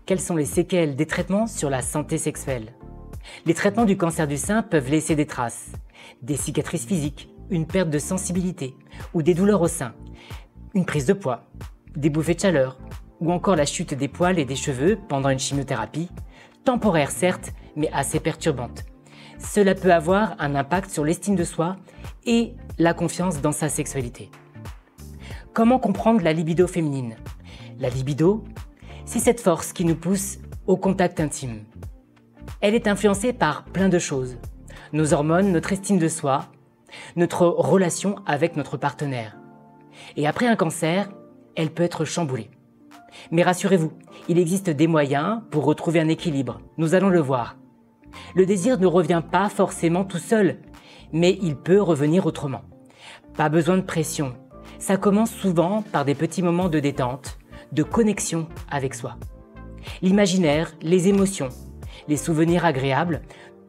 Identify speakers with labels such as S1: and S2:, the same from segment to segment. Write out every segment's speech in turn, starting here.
S1: Quelles sont les séquelles des traitements sur la santé sexuelle? Les traitements du cancer du sein peuvent laisser des traces, des cicatrices physiques, une perte de sensibilité ou des douleurs au sein, une prise de poids, des bouffées de chaleur ou encore la chute des poils et des cheveux pendant une chimiothérapie, temporaire certes, mais assez perturbante. Cela peut avoir un impact sur l'estime de soi et la confiance dans sa sexualité. Comment comprendre la libido féminine? La libido, c'est cette force qui nous pousse au contact intime. Elle est influencée par plein de choses. Nos hormones, notre estime de soi, notre relation avec notre partenaire. Et après un cancer, elle peut être chamboulée. Mais rassurez-vous, il existe des moyens pour retrouver un équilibre. Nous allons le voir. Le désir ne revient pas forcément tout seul, mais il peut revenir autrement. Pas besoin de pression. Ça commence souvent par des petits moments de détente, de connexion avec soi. L'imaginaire, les émotions, les souvenirs agréables,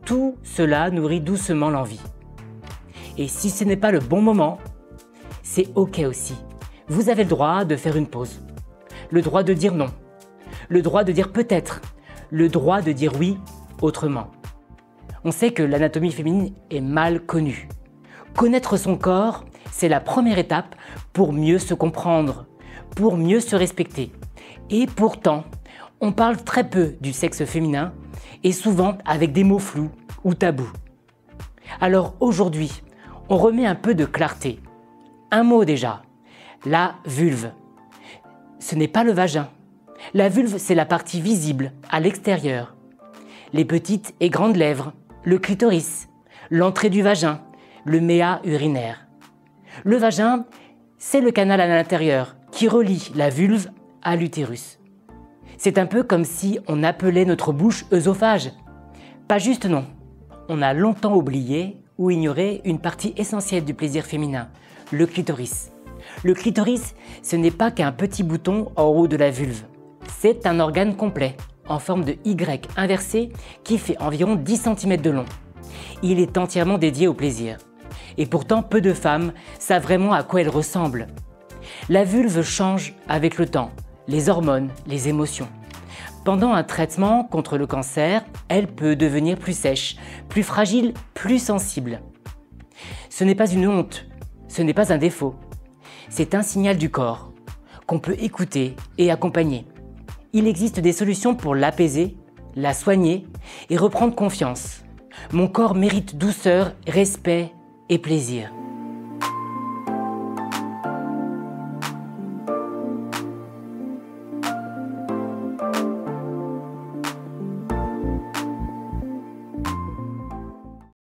S1: tout cela nourrit doucement l'envie. Et si ce n'est pas le bon moment, c'est ok aussi. Vous avez le droit de faire une pause, le droit de dire non, le droit de dire peut-être, le droit de dire oui autrement. On sait que l'anatomie féminine est mal connue. Connaître son corps, c'est la première étape pour mieux se comprendre, pour mieux se respecter. Et pourtant, on parle très peu du sexe féminin et souvent avec des mots flous ou tabous. Alors aujourd'hui, on remet un peu de clarté. Un mot déjà, la vulve. Ce n'est pas le vagin. La vulve, c'est la partie visible, à l'extérieur. Les petites et grandes lèvres, le clitoris, l'entrée du vagin, le méa urinaire. Le vagin, c'est le canal à l'intérieur qui relie la vulve à l'utérus. C'est un peu comme si on appelait notre bouche œsophage. Pas juste non. On a longtemps oublié ou ignoré une partie essentielle du plaisir féminin, le clitoris. Le clitoris, ce n'est pas qu'un petit bouton en haut de la vulve. C'est un organe complet, en forme de Y inversé, qui fait environ 10 cm de long. Il est entièrement dédié au plaisir. Et pourtant, peu de femmes savent vraiment à quoi elle ressemble. La vulve change avec le temps, les hormones, les émotions. Pendant un traitement contre le cancer, elle peut devenir plus sèche, plus fragile, plus sensible. Ce n'est pas une honte, ce n'est pas un défaut. C'est un signal du corps qu'on peut écouter et accompagner. Il existe des solutions pour l'apaiser, la soigner et reprendre confiance. Mon corps mérite douceur, respect et plaisir.